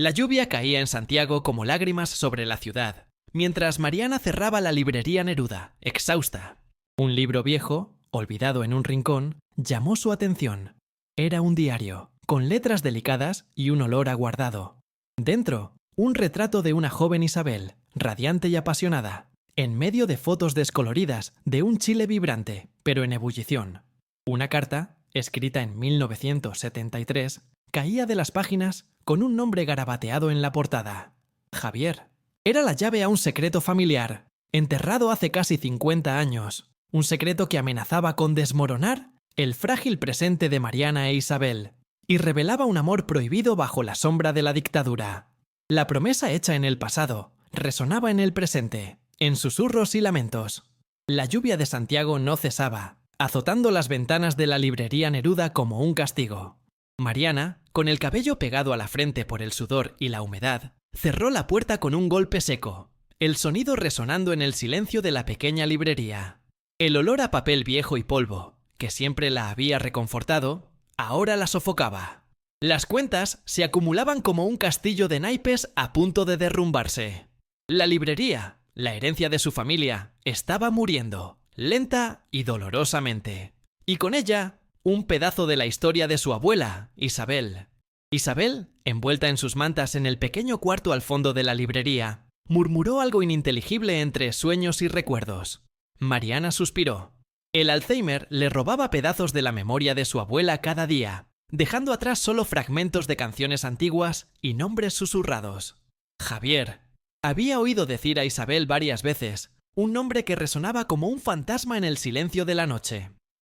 La lluvia caía en Santiago como lágrimas sobre la ciudad, mientras Mariana cerraba la librería Neruda, exhausta. Un libro viejo, olvidado en un rincón, llamó su atención. Era un diario, con letras delicadas y un olor aguardado. Dentro, un retrato de una joven Isabel, radiante y apasionada, en medio de fotos descoloridas de un Chile vibrante, pero en ebullición. Una carta, escrita en 1973, caía de las páginas con un nombre garabateado en la portada. Javier. Era la llave a un secreto familiar, enterrado hace casi 50 años. Un secreto que amenazaba con desmoronar el frágil presente de Mariana e Isabel, y revelaba un amor prohibido bajo la sombra de la dictadura. La promesa hecha en el pasado resonaba en el presente, en susurros y lamentos. La lluvia de Santiago no cesaba, azotando las ventanas de la librería Neruda como un castigo. Mariana, con el cabello pegado a la frente por el sudor y la humedad, cerró la puerta con un golpe seco, el sonido resonando en el silencio de la pequeña librería. El olor a papel viejo y polvo, que siempre la había reconfortado, ahora la sofocaba. Las cuentas se acumulaban como un castillo de naipes a punto de derrumbarse. La librería, la herencia de su familia, estaba muriendo, lenta y dolorosamente. Y con ella, un pedazo de la historia de su abuela, Isabel. Isabel, envuelta en sus mantas en el pequeño cuarto al fondo de la librería, murmuró algo ininteligible entre sueños y recuerdos. Mariana suspiró. El Alzheimer le robaba pedazos de la memoria de su abuela cada día, dejando atrás solo fragmentos de canciones antiguas y nombres susurrados. Javier. Había oído decir a Isabel varias veces, un nombre que resonaba como un fantasma en el silencio de la noche.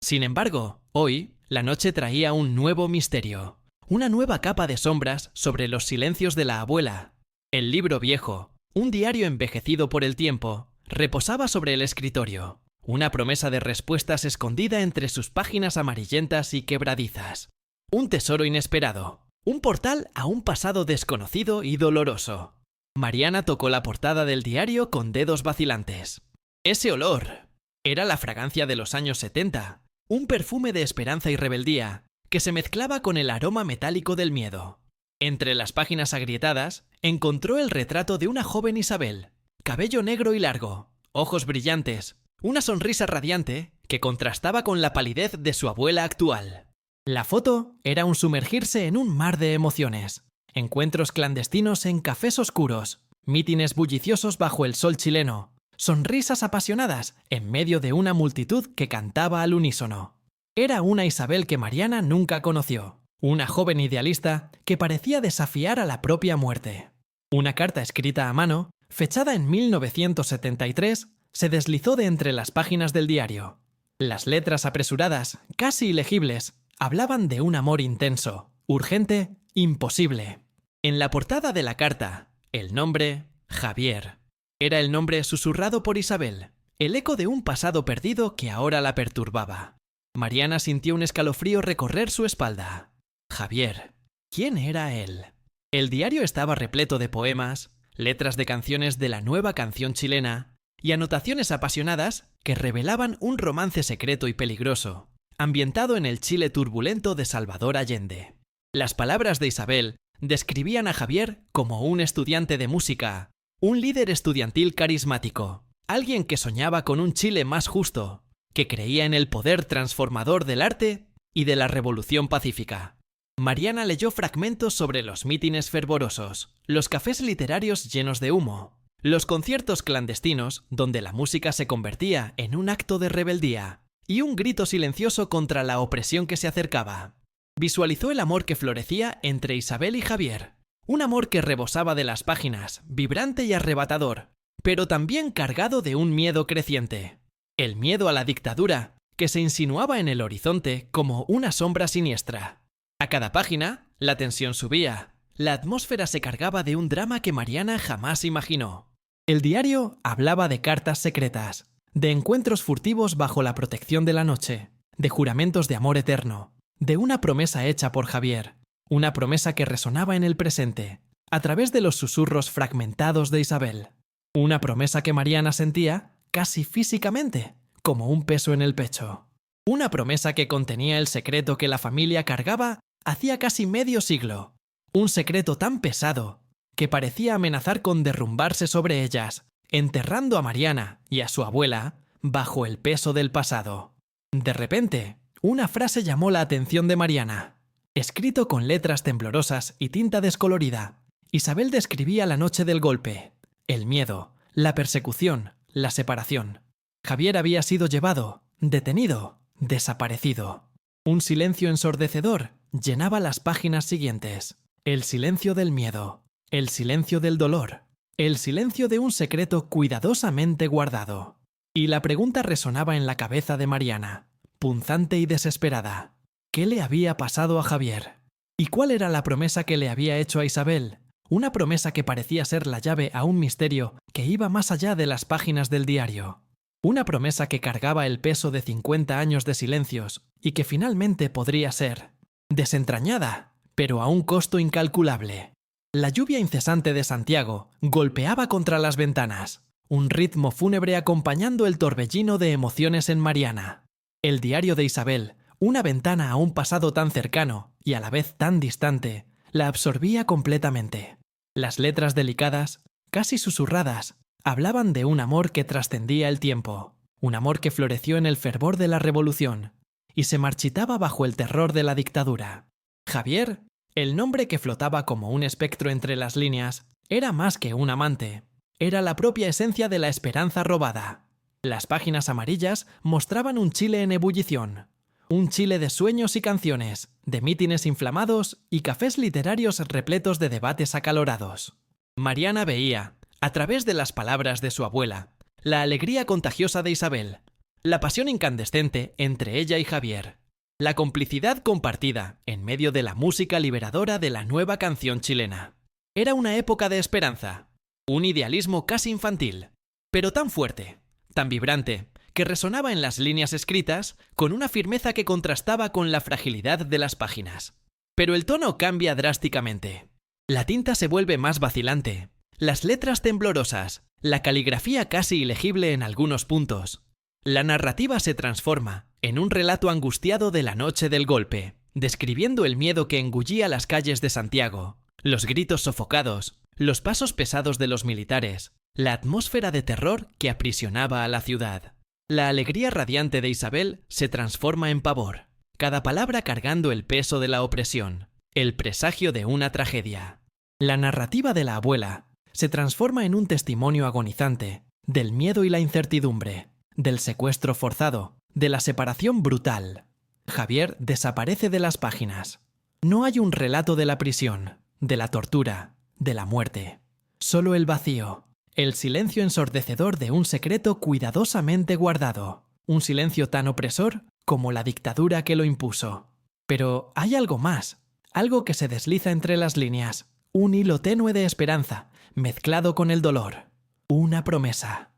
Sin embargo, hoy, la noche traía un nuevo misterio, una nueva capa de sombras sobre los silencios de la abuela. El libro viejo, un diario envejecido por el tiempo, reposaba sobre el escritorio, una promesa de respuestas escondida entre sus páginas amarillentas y quebradizas. Un tesoro inesperado, un portal a un pasado desconocido y doloroso. Mariana tocó la portada del diario con dedos vacilantes. Ese olor era la fragancia de los años 70, un perfume de esperanza y rebeldía que se mezclaba con el aroma metálico del miedo. Entre las páginas agrietadas encontró el retrato de una joven Isabel, cabello negro y largo, ojos brillantes, una sonrisa radiante que contrastaba con la palidez de su abuela actual. La foto era un sumergirse en un mar de emociones. Encuentros clandestinos en cafés oscuros, mítines bulliciosos bajo el sol chileno, sonrisas apasionadas en medio de una multitud que cantaba al unísono. Era una Isabel que Mariana nunca conoció, una joven idealista que parecía desafiar a la propia muerte. Una carta escrita a mano, fechada en 1973, se deslizó de entre las páginas del diario. Las letras apresuradas, casi ilegibles, hablaban de un amor intenso, urgente, imposible. En la portada de la carta, el nombre, Javier. Era el nombre susurrado por Isabel, el eco de un pasado perdido que ahora la perturbaba. Mariana sintió un escalofrío recorrer su espalda. Javier. ¿Quién era él? El diario estaba repleto de poemas, letras de canciones de la nueva canción chilena y anotaciones apasionadas que revelaban un romance secreto y peligroso, ambientado en el Chile turbulento de Salvador Allende. Las palabras de Isabel describían a Javier como un estudiante de música, un líder estudiantil carismático, alguien que soñaba con un Chile más justo, que creía en el poder transformador del arte y de la revolución pacífica. Mariana leyó fragmentos sobre los mítines fervorosos, los cafés literarios llenos de humo, los conciertos clandestinos donde la música se convertía en un acto de rebeldía y un grito silencioso contra la opresión que se acercaba. Visualizó el amor que florecía entre Isabel y Javier, un amor que rebosaba de las páginas, vibrante y arrebatador, pero también cargado de un miedo creciente. El miedo a la dictadura, que se insinuaba en el horizonte como una sombra siniestra. A cada página, la tensión subía, la atmósfera se cargaba de un drama que Mariana jamás imaginó. El diario hablaba de cartas secretas, de encuentros furtivos bajo la protección de la noche, de juramentos de amor eterno, de una promesa hecha por Javier, una promesa que resonaba en el presente, a través de los susurros fragmentados de Isabel. Una promesa que Mariana sentía, casi físicamente, como un peso en el pecho. Una promesa que contenía el secreto que la familia cargaba hacía casi medio siglo. Un secreto tan pesado que parecía amenazar con derrumbarse sobre ellas, enterrando a Mariana y a su abuela bajo el peso del pasado. De repente, una frase llamó la atención de Mariana. Escrito con letras temblorosas y tinta descolorida, Isabel describía la noche del golpe, el miedo, la persecución, la separación. Javier había sido llevado, detenido, desaparecido. Un silencio ensordecedor llenaba las páginas siguientes. El silencio del miedo, el silencio del dolor, el silencio de un secreto cuidadosamente guardado. Y la pregunta resonaba en la cabeza de Mariana, punzante y desesperada. ¿Qué le había pasado a Javier? ¿Y cuál era la promesa que le había hecho a Isabel? Una promesa que parecía ser la llave a un misterio que iba más allá de las páginas del diario. Una promesa que cargaba el peso de 50 años de silencios y que finalmente podría ser desentrañada, pero a un costo incalculable. La lluvia incesante de Santiago golpeaba contra las ventanas, un ritmo fúnebre acompañando el torbellino de emociones en Mariana. El diario de Isabel, una ventana a un pasado tan cercano y a la vez tan distante, la absorbía completamente. Las letras delicadas, casi susurradas, hablaban de un amor que trascendía el tiempo, un amor que floreció en el fervor de la revolución y se marchitaba bajo el terror de la dictadura. Javier, el nombre que flotaba como un espectro entre las líneas, era más que un amante. Era la propia esencia de la esperanza robada. Las páginas amarillas mostraban un Chile en ebullición. Un Chile de sueños y canciones, de mítines inflamados y cafés literarios repletos de debates acalorados. Mariana veía, a través de las palabras de su abuela, la alegría contagiosa de Isabel, la pasión incandescente entre ella y Javier, la complicidad compartida en medio de la música liberadora de la nueva canción chilena. Era una época de esperanza, un idealismo casi infantil, pero tan fuerte, tan vibrante, que resonaba en las líneas escritas con una firmeza que contrastaba con la fragilidad de las páginas. Pero el tono cambia drásticamente. La tinta se vuelve más vacilante, las letras temblorosas, la caligrafía casi ilegible en algunos puntos. La narrativa se transforma en un relato angustiado de la noche del golpe, describiendo el miedo que engullía las calles de Santiago, los gritos sofocados, los pasos pesados de los militares, la atmósfera de terror que aprisionaba a la ciudad. La alegría radiante de Isabel se transforma en pavor, cada palabra cargando el peso de la opresión, el presagio de una tragedia. La narrativa de la abuela se transforma en un testimonio agonizante del miedo y la incertidumbre, del secuestro forzado, de la separación brutal. Javier desaparece de las páginas. No hay un relato de la prisión, de la tortura, de la muerte. Solo el vacío. El silencio ensordecedor de un secreto cuidadosamente guardado, un silencio tan opresor como la dictadura que lo impuso. Pero hay algo más, algo que se desliza entre las líneas, un hilo tenue de esperanza, mezclado con el dolor. Una promesa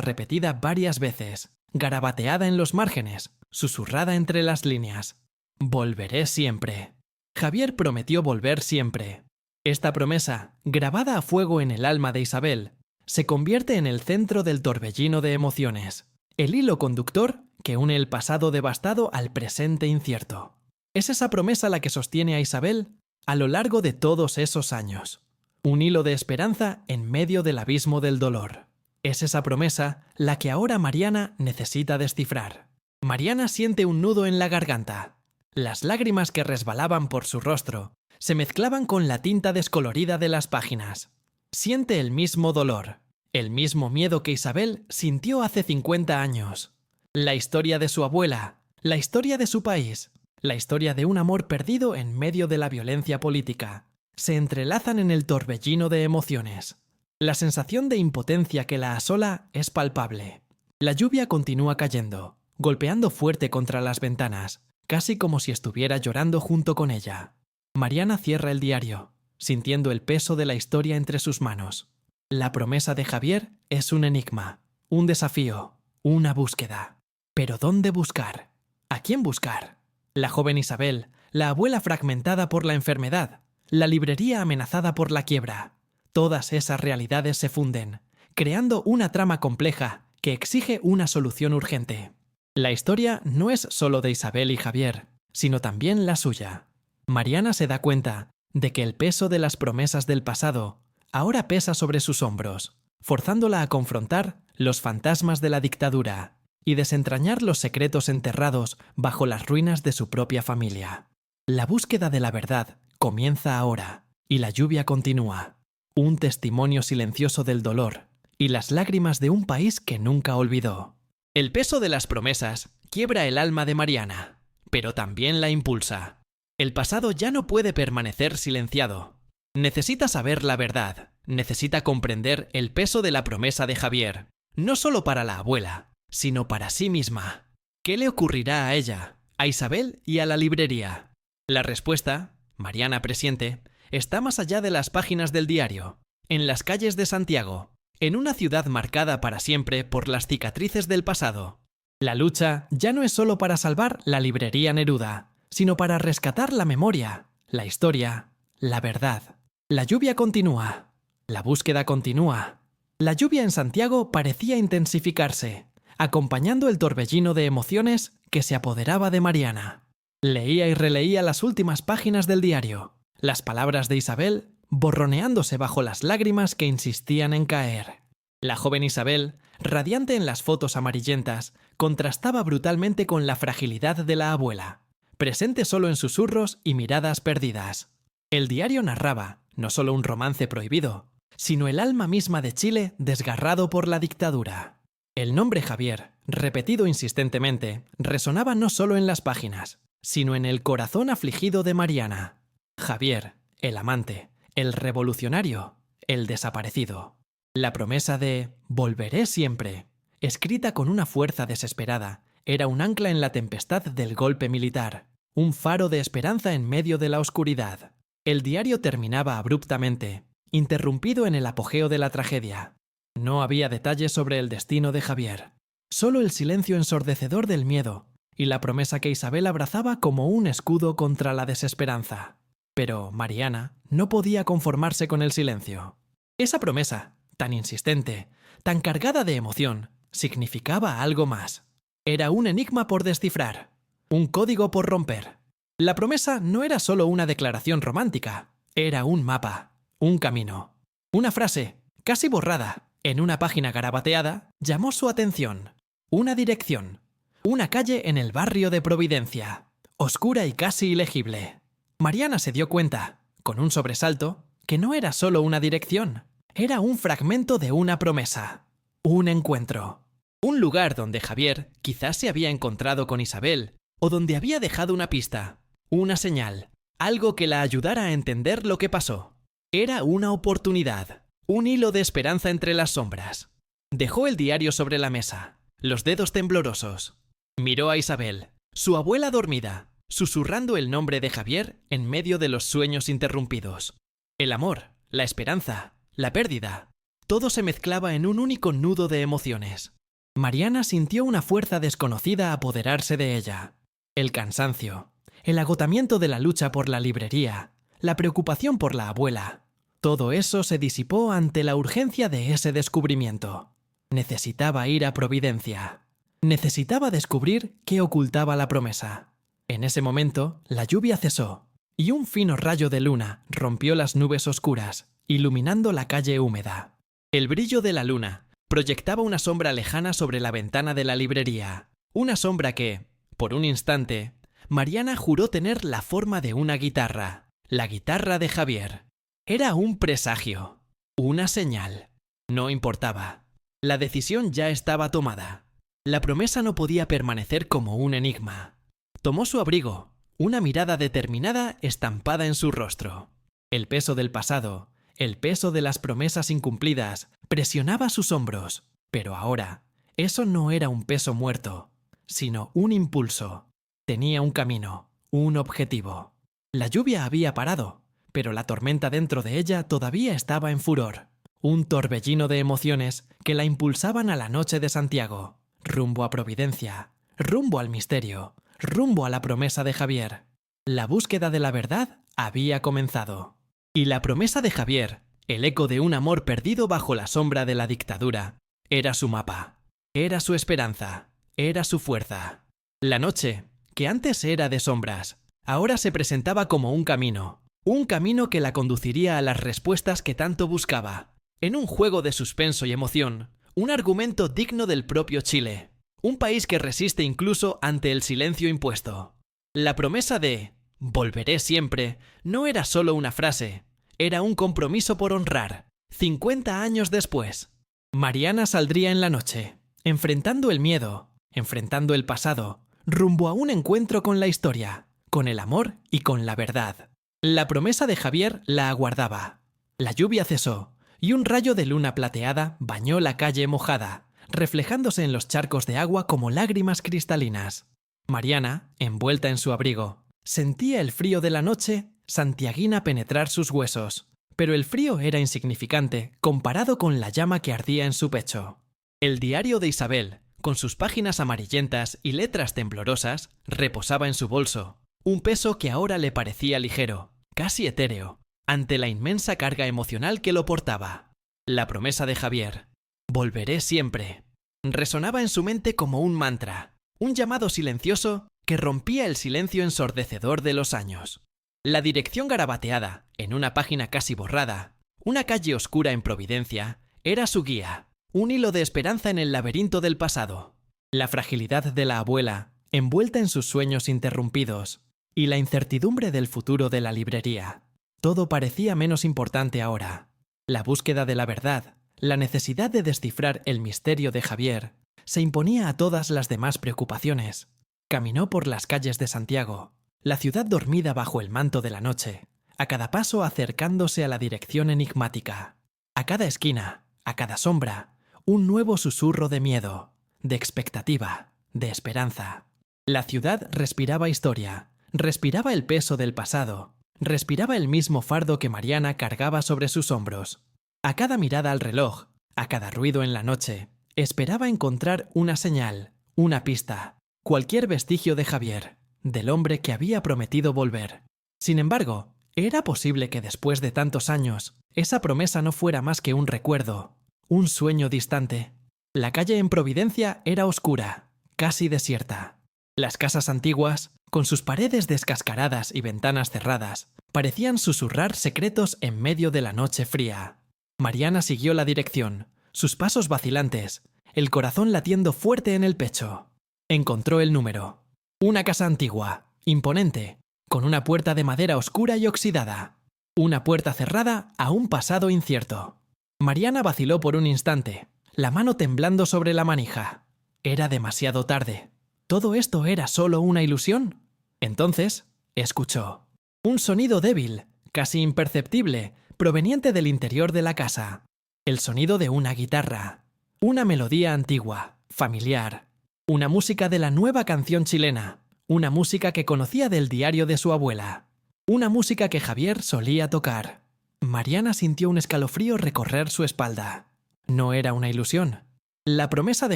repetida varias veces, garabateada en los márgenes, susurrada entre las líneas. Volveré siempre. Javier prometió volver siempre. Esta promesa, grabada a fuego en el alma de Isabel, se convierte en el centro del torbellino de emociones, el hilo conductor que une el pasado devastado al presente incierto. Es esa promesa la que sostiene a Isabel a lo largo de todos esos años. Un hilo de esperanza en medio del abismo del dolor. Es esa promesa la que ahora Mariana necesita descifrar. Mariana siente un nudo en la garganta. Las lágrimas que resbalaban por su rostro se mezclaban con la tinta descolorida de las páginas. Siente el mismo dolor, el mismo miedo que Isabel sintió hace 50 años. La historia de su abuela, la historia de su país, la historia de un amor perdido en medio de la violencia política, se entrelazan en el torbellino de emociones. La sensación de impotencia que la asola es palpable. La lluvia continúa cayendo, golpeando fuerte contra las ventanas, casi como si estuviera llorando junto con ella. Mariana cierra el diario, sintiendo el peso de la historia entre sus manos. La promesa de Javier es un enigma, un desafío, una búsqueda. ¿Pero dónde buscar? ¿A quién buscar? La joven Isabel, la abuela fragmentada por la enfermedad, la librería amenazada por la quiebra. Todas esas realidades se funden, creando una trama compleja que exige una solución urgente. La historia no es solo de Isabel y Javier, sino también la suya. Mariana se da cuenta de que el peso de las promesas del pasado ahora pesa sobre sus hombros, forzándola a confrontar los fantasmas de la dictadura y desentrañar los secretos enterrados bajo las ruinas de su propia familia. La búsqueda de la verdad comienza ahora, y la lluvia continúa, un testimonio silencioso del dolor y las lágrimas de un país que nunca olvidó. El peso de las promesas quiebra el alma de Mariana, pero también la impulsa. El pasado ya no puede permanecer silenciado. Necesita saber la verdad, necesita comprender el peso de la promesa de Javier, no solo para la abuela, sino para sí misma. ¿Qué le ocurrirá a ella, a Isabel y a la librería? La respuesta, Mariana presiente, está más allá de las páginas del diario, en las calles de Santiago, en una ciudad marcada para siempre por las cicatrices del pasado. La lucha ya no es solo para salvar la librería Neruda, sino para rescatar la memoria, la historia, la verdad. La lluvia continúa, la búsqueda continúa. La lluvia en Santiago parecía intensificarse, acompañando el torbellino de emociones que se apoderaba de Mariana. Leía y releía las últimas páginas del diario, las palabras de Isabel borroneándose bajo las lágrimas que insistían en caer. La joven Isabel, radiante en las fotos amarillentas, contrastaba brutalmente con la fragilidad de la abuela, presente solo en susurros y miradas perdidas. El diario narraba no solo un romance prohibido, sino el alma misma de Chile desgarrado por la dictadura. El nombre Javier, repetido insistentemente, resonaba no solo en las páginas, sino en el corazón afligido de Mariana. Javier, el amante, el revolucionario, el desaparecido. La promesa de «volveré siempre», escrita con una fuerza desesperada, era un ancla en la tempestad del golpe militar, un faro de esperanza en medio de la oscuridad. El diario terminaba abruptamente, interrumpido en el apogeo de la tragedia. No había detalles sobre el destino de Javier, solo el silencio ensordecedor del miedo y la promesa que Isabel abrazaba como un escudo contra la desesperanza. Pero Mariana no podía conformarse con el silencio. Esa promesa, tan insistente, tan cargada de emoción, significaba algo más. Era un enigma por descifrar, un código por romper. La promesa no era solo una declaración romántica, era un mapa, un camino. Una frase, casi borrada, en una página garabateada, llamó su atención. Una dirección, una calle en el barrio de Providencia, oscura y casi ilegible. Mariana se dio cuenta, con un sobresalto, que no era solo una dirección, era un fragmento de una promesa, un encuentro. Un lugar donde Javier quizás se había encontrado con Isabel, o donde había dejado una pista, una señal, algo que la ayudara a entender lo que pasó. Era una oportunidad, un hilo de esperanza entre las sombras. Dejó el diario sobre la mesa, los dedos temblorosos. Miró a Isabel, su abuela dormida, susurrando el nombre de Javier en medio de los sueños interrumpidos. El amor, la esperanza, la pérdida, todo se mezclaba en un único nudo de emociones. Mariana sintió una fuerza desconocida apoderarse de ella. El cansancio, el agotamiento de la lucha por la librería, la preocupación por la abuela. Todo eso se disipó ante la urgencia de ese descubrimiento. Necesitaba ir a Providencia. Necesitaba descubrir qué ocultaba la promesa. En ese momento, la lluvia cesó, y un fino rayo de luna rompió las nubes oscuras, iluminando la calle húmeda. El brillo de la luna proyectaba una sombra lejana sobre la ventana de la librería, una sombra que, por un instante, Mariana juró tener la forma de una guitarra, la guitarra de Javier. Era un presagio, una señal. No importaba. La decisión ya estaba tomada. La promesa no podía permanecer como un enigma. Tomó su abrigo, una mirada determinada estampada en su rostro. El peso del pasado, el peso de las promesas incumplidas, presionaba sus hombros. Pero ahora, eso no era un peso muerto, sino un impulso. Tenía un camino, un objetivo. La lluvia había parado, pero la tormenta dentro de ella todavía estaba en furor. Un torbellino de emociones que la impulsaban a la noche de Santiago, rumbo a Providencia, rumbo al misterio, rumbo a la promesa de Javier. La búsqueda de la verdad había comenzado. Y la promesa de Javier, el eco de un amor perdido bajo la sombra de la dictadura, era su mapa, era su esperanza, era su fuerza. La noche, que antes era de sombras, ahora se presentaba como un camino, Un camino que la conduciría a las respuestas que tanto buscaba. En un juego de suspenso y emoción, un argumento digno del propio Chile. Un país que resiste incluso ante el silencio impuesto. La promesa de «volveré siempre» no era solo una frase, era un compromiso por honrar. 50 años después, Mariana saldría en la noche, enfrentando el miedo, enfrentando el pasado, rumbo a un encuentro con la historia, con el amor y con la verdad. La promesa de Javier la aguardaba. La lluvia cesó, y un rayo de luna plateada bañó la calle mojada, reflejándose en los charcos de agua como lágrimas cristalinas. Mariana, envuelta en su abrigo, sentía el frío de la noche santiaguina penetrar sus huesos, pero el frío era insignificante comparado con la llama que ardía en su pecho. El diario de Isabel, con sus páginas amarillentas y letras temblorosas, reposaba en su bolso, un peso que ahora le parecía ligero, casi etéreo, ante la inmensa carga emocional que lo portaba. La promesa de Javier, «volveré siempre», resonaba en su mente como un mantra, un llamado silencioso que rompía el silencio ensordecedor de los años. La dirección garabateada, en una página casi borrada, una calle oscura en Providencia, era su guía, un hilo de esperanza en el laberinto del pasado. La fragilidad de la abuela, envuelta en sus sueños interrumpidos, y la incertidumbre del futuro de la librería. Todo parecía menos importante ahora. La búsqueda de la verdad, la necesidad de descifrar el misterio de Javier, se imponía a todas las demás preocupaciones. Caminó por las calles de Santiago, la ciudad dormida bajo el manto de la noche, a cada paso acercándose a la dirección enigmática. A cada esquina, a cada sombra, un nuevo susurro de miedo, de expectativa, de esperanza. La ciudad respiraba historia, respiraba el peso del pasado, respiraba el mismo fardo que Mariana cargaba sobre sus hombros. A cada mirada al reloj, a cada ruido en la noche, esperaba encontrar una señal, una pista, cualquier vestigio de Javier, del hombre que había prometido volver. Sin embargo, ¿era posible que después de tantos años, esa promesa no fuera más que un recuerdo, un sueño distante? La calle en Providencia era oscura, casi desierta. Las casas antiguas, con sus paredes descascaradas y ventanas cerradas, parecían susurrar secretos en medio de la noche fría. Mariana siguió la dirección, sus pasos vacilantes, el corazón latiendo fuerte en el pecho. Encontró el número. Una casa antigua, imponente, con una puerta de madera oscura y oxidada. Una puerta cerrada a un pasado incierto. Mariana vaciló por un instante, la mano temblando sobre la manija. Era demasiado tarde. ¿Todo esto era solo una ilusión? Entonces, escuchó. Un sonido débil, casi imperceptible, proveniente del interior de la casa. El sonido de una guitarra. Una melodía antigua, familiar. Una música de la nueva canción chilena. Una música que conocía del diario de su abuela. Una música que Javier solía tocar. Mariana sintió un escalofrío recorrer su espalda. No era una ilusión. La promesa de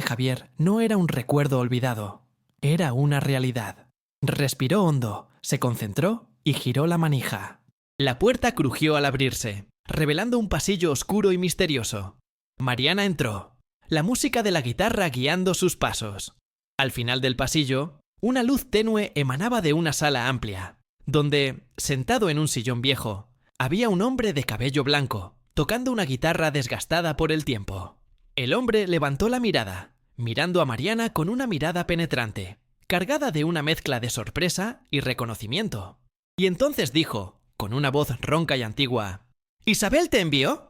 Javier no era un recuerdo olvidado. Era una realidad. Respiró hondo, se concentró y giró la manija. La puerta crujió al abrirse, revelando un pasillo oscuro y misterioso. Mariana entró, la música de la guitarra guiando sus pasos. Al final del pasillo, una luz tenue emanaba de una sala amplia, donde, sentado en un sillón viejo, había un hombre de cabello blanco, tocando una guitarra desgastada por el tiempo. El hombre levantó la mirada, mirando a Mariana con una mirada penetrante, cargada de una mezcla de sorpresa y reconocimiento. Y entonces dijo, con una voz ronca y antigua: «¿Isabel te envió?»